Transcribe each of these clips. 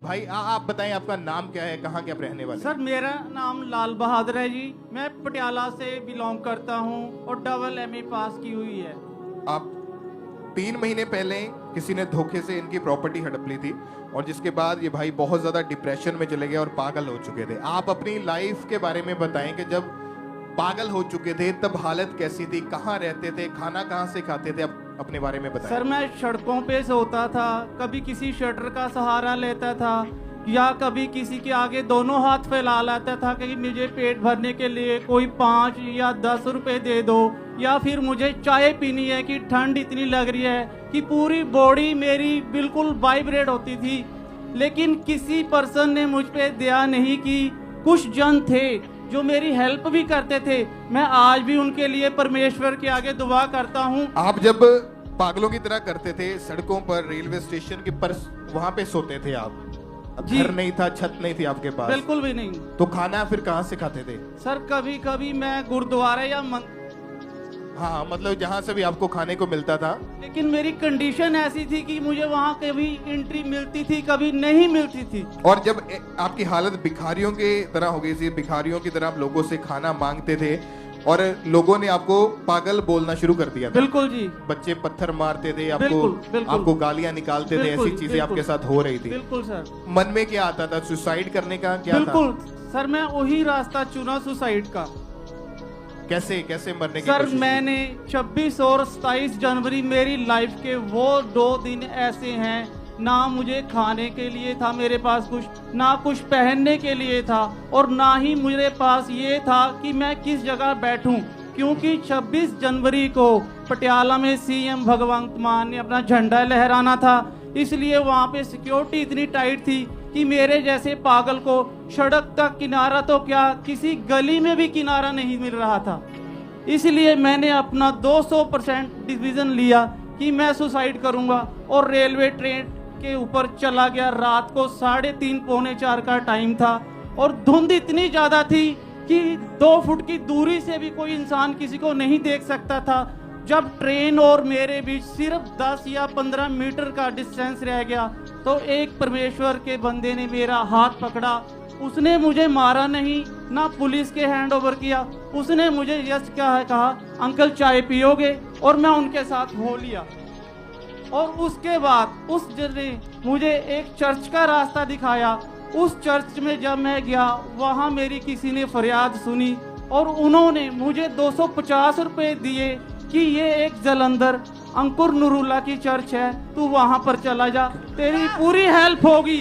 भाई आप बताएं, आपका नाम क्या है, कहाँ के आप रहने वाले? सर मेरा नाम लाल बहादुर है जी। मैं पटियाला से बिलोंग करता हूँ और डबल MA पास की हुई है। आप 3 महीने पहले किसी ने धोखे से इनकी प्रॉपर्टी हड़प ली थी और जिसके बाद ये भाई बहुत ज्यादा डिप्रेशन में चले गए और पागल हो चुके थे। आप अपनी लाइफ के बारे में बताएं कि जब पागल हो चुके थे तब हालत कैसी थी, कहाँ रहते थे, खाना कहाँ से खाते थे, आप अपने बारे में बताएं। सर मैं सड़कों पे सोता था, कभी किसी शटर का सहारा लेता था या कभी किसी के आगे दोनों हाथ फैला लेता था कि मुझे पेट भरने के लिए कोई 5 या 10 रुपए दे दो, या फिर मुझे चाय पीनी है कि ठंड इतनी लग रही है कि पूरी बॉडी मेरी बिल्कुल वाइब्रेट होती थी। लेकिन किसी पर्सन ने मुझ पे दया नहीं की। कुछ जन थे जो मेरी हेल्प भी करते थे। मैं आज भी उनके लिए परमेश्वर के आगे दुआ करता हूँ। आप जब पागलों की तरह करते थे, सड़कों पर, रेलवे स्टेशन के पर, वहां पे सोते थे आप? घर नहीं था, छत नहीं थी आपके पास? बिल्कुल भी नहीं। तो खाना फिर कहाँ से खाते थे? सर कभी कभी मैं गुरुद्वारे या हाँ, मतलब जहाँ से भी आपको खाने को मिलता था। लेकिन मेरी कंडीशन ऐसी थी कि मुझे वहाँ कभी एंट्री मिलती थी, कभी नहीं मिलती थी। और जब आपकी हालत भिखारियों की तरह हो गई थी, भिखारियों की तरह आप लोगों से खाना मांगते थे और लोगों ने आपको पागल बोलना शुरू कर दिया था। बिल्कुल जी। बच्चे पत्थर मारते थे आपको, बिल्कुल। आपको गालियां निकालते थे, ऐसी चीजें आपके साथ हो रही थी। बिल्कुल सर। मन में क्या आता था? सुसाइड करने का क्या था? बिल्कुल सर, मैं वही रास्ता चुना सुसाइड का। कैसे मरने की सर कोशिश? मैंने 26 और 27 जनवरी मेरी लाइफ के वो 2 दिन ऐसे हैं, ना मुझे खाने के लिए था मेरे पास कुछ, ना कुछ पहनने के लिए था, और ना ही मेरे पास ये था कि मैं किस जगह बैठूं, क्योंकि 26 जनवरी को पटियाला में CM भगवंत मान ने अपना झंडा लहराना था। इसलिए वहाँ पे सिक्योरिटी इतनी टाइट थी कि मेरे जैसे पागल को सड़क तक किनारा तो क्या, किसी गली में भी किनारा नहीं मिल रहा था। इसलिए मैंने अपना 200% डिसीजन लिया कि मैं सुसाइड करूंगा और रेलवे ट्रेन के ऊपर चला गया। रात को 3:30 पौने 4 का टाइम था और धुंध इतनी ज़्यादा थी कि 2 फुट की दूरी से भी कोई इंसान किसी को नहीं देख सकता था। जब ट्रेन और मेरे बीच सिर्फ 10 या 15 मीटर का डिस्टेंस रह गया तो एक परमेश्वर के बंदे ने मेरा हाथ पकड़ा। उसने मुझे मारा नहीं, ना पुलिस के हैंड ओवर किया। उसने मुझे जस्ट कहा अंकल चाय पियोगे, और मैं उनके साथ हो लिया। और उसके बाद उस ने मुझे एक चर्च का रास्ता दिखाया। उस चर्च में जब मैं गया, वहाँ मेरी किसी ने फरियाद सुनी और उन्होंने मुझे 250 रुपए दिए कि ये एक जलंधर अंकुर नूरुल्लाह की चर्च है, तू वहाँ पर चला जा, तेरी पूरी हेल्प होगी।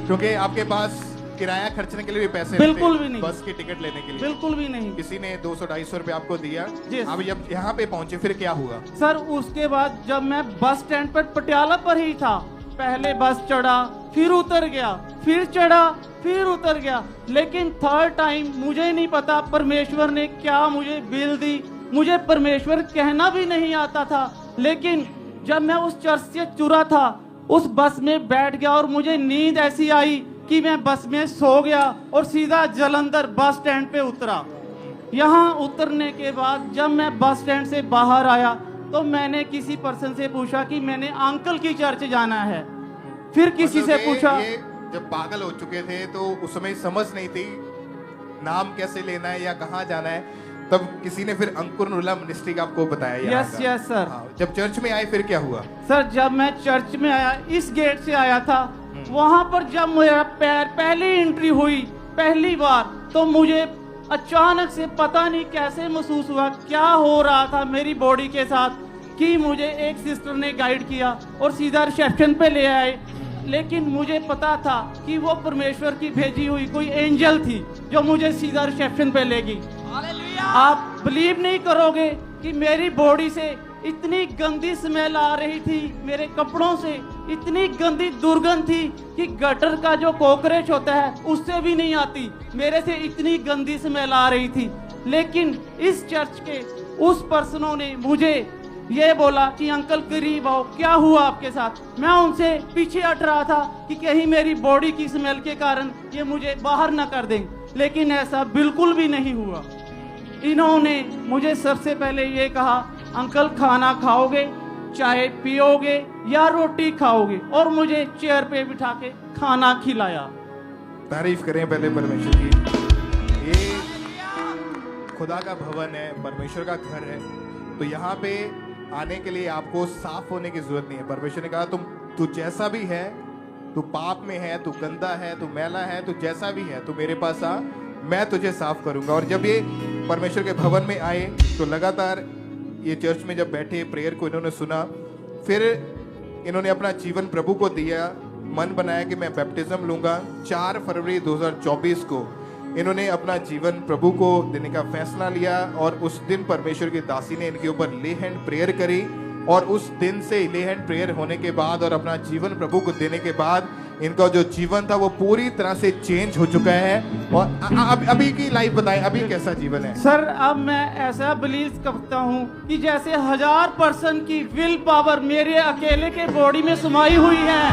क्योंकि आपके पास किराया खर्चने के लिए भी पैसे बिल्कुल भी नहीं, बस की टिकट लेने के लिए बिल्कुल भी नहीं। किसी ने 200-250 रुपए आपको दिया। अब जब यहाँ पे पहुंचे फिर क्या हुआ? सर उसके बाद जब मैं बस स्टैंड पर पटियाला पर ही था, पहले बस चढ़ा, फिर उतर गया, फिर चढ़ा, फिर उतर गया, लेकिन 3rd टाइम मुझे नहीं पता परमेश्वर ने क्या मुझे बिल दी। मुझे परमेश्वर कहना भी नहीं आता था, लेकिन जब मैं उस चर्च से चुरा था, उस बस में बैठ गया और मुझे नींद ऐसी आई कि मैं बस में सो गया और सीधा जलंधर बस स्टैंड पे उतरा। यहाँ उतरने के बाद जब मैं बस स्टैंड से बाहर आया तो मैंने किसी पर्सन से पूछा कि मैंने अंकल की चर्च जाना है। फिर किसी से पूछा। ये जब पागल हो चुके थे तो उस समय समझ नहीं थी नाम कैसे लेना है या कहाँ जाना है, तब किसी ने फिर अंकुर नूरुल्लाह मिनिस्ट्री का आपको बताया? Yes sir. जब चर्च में आए फिर क्या हुआ? सर जब मैं चर्च में आया, इस गेट से आया था, वहां पर जब मेरा पैर पहली एंट्री हुई पहली बार, तो मुझे अचानक से पता नहीं कैसे महसूस हुआ, क्या हो रहा था मेरी बॉडी के साथ, कि मुझे एक सिस्टर ने गाइड किया और सीधा रिसेप्शन पे ले आए। लेकिन मुझे पता था कि वो परमेश्वर की भेजी हुई कोई एंजल थी जो मुझे सीधा रिसेप्शन पे ले गई। आप बिलीव नहीं करोगे कि मेरी बॉडी से इतनी गंदी स्मेल आ रही थी, मेरे कपड़ों से इतनी गंदी दुर्गंध थी कि गटर का जो कॉकरोच होता है उससे भी नहीं आती, मेरे से इतनी गंदी स्मेल आ रही थी। लेकिन इस चर्च के उस पर्सनों ने मुझे ये बोला कि अंकल करीब आओ, क्या हुआ आपके साथ। मैं उनसे पीछे हट रहा था कि कहीं मेरी बॉडी की स्मेल के कारण ये मुझे बाहर ना कर दें, लेकिन ऐसा बिल्कुल भी नहीं हुआ। इन्होंने मुझे सबसे पहले ये कहा, अंकल खाना खाओगे? चाय पियोगे या रोटी खाओगे, और मुझे चेयर पे बिठा के खाना खिलाया। तारीफ करें पहले परमेश्वर की। ये खुदा का भवन है, परमेश्वर का घर है। तो यहाँ पे आने के लिए आपको साफ होने की जरूरत नहीं है। परमेश्वर ने कहा तू जैसा भी है, तू पाप में है, तू गंदा है, तू मैला है, तू जैसा भी है, तू मेरे पास आ, मैं तुझे साफ करूंगा। और जब ये परमेश्वर के भवन में आए तो लगातार ये चर्च में जब बैठे, प्रेयर को इन्होंने सुना, फिर इन्होंने अपना जीवन प्रभु को दिया, मन बनाया कि मैं बैप्टिज्म लूंगा। 4 फरवरी 2024 को इन्होंने अपना जीवन प्रभु को देने का फैसला लिया और उस दिन परमेश्वर की दासी ने इनके ऊपर ले हैंड प्रेयर करी। और उस दिन से ले हैंड प्रेयर होने के बाद और अपना जीवन प्रभु को देने के बाद इनका जो जीवन था वो पूरी तरह से चेंज हो चुका है। और अभी की लाइफ बताएं, अभी कैसा जीवन है? सर अब मैं ऐसा बिलीव करता हूँ कि जैसे 1000% की विल पावर मेरे अकेले के बॉडी में समाई हुई है।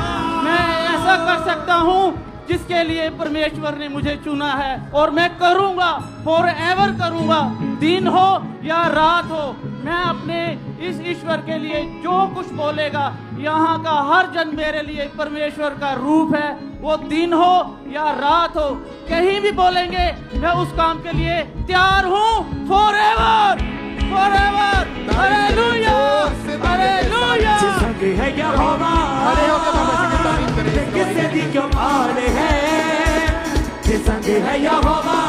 मैं ऐसा कर सकता हूँ जिसके लिए परमेश्वर ने मुझे चुना है, और मैं करूंगा, फॉर एवर करूंगा, दिन हो या रात हो। मैं अपने इस ईश्वर के लिए जो कुछ बोलेगा, यहाँ का हर जन मेरे लिए परमेश्वर का रूप है। वो दिन हो या रात हो, कहीं भी बोलेंगे मैं उस काम के लिए तैयार हूँ। For ever, for ever. Hallelujah, hallelujah. है यहोवा, किससे दी क्यों आले है, संग है यहोवा।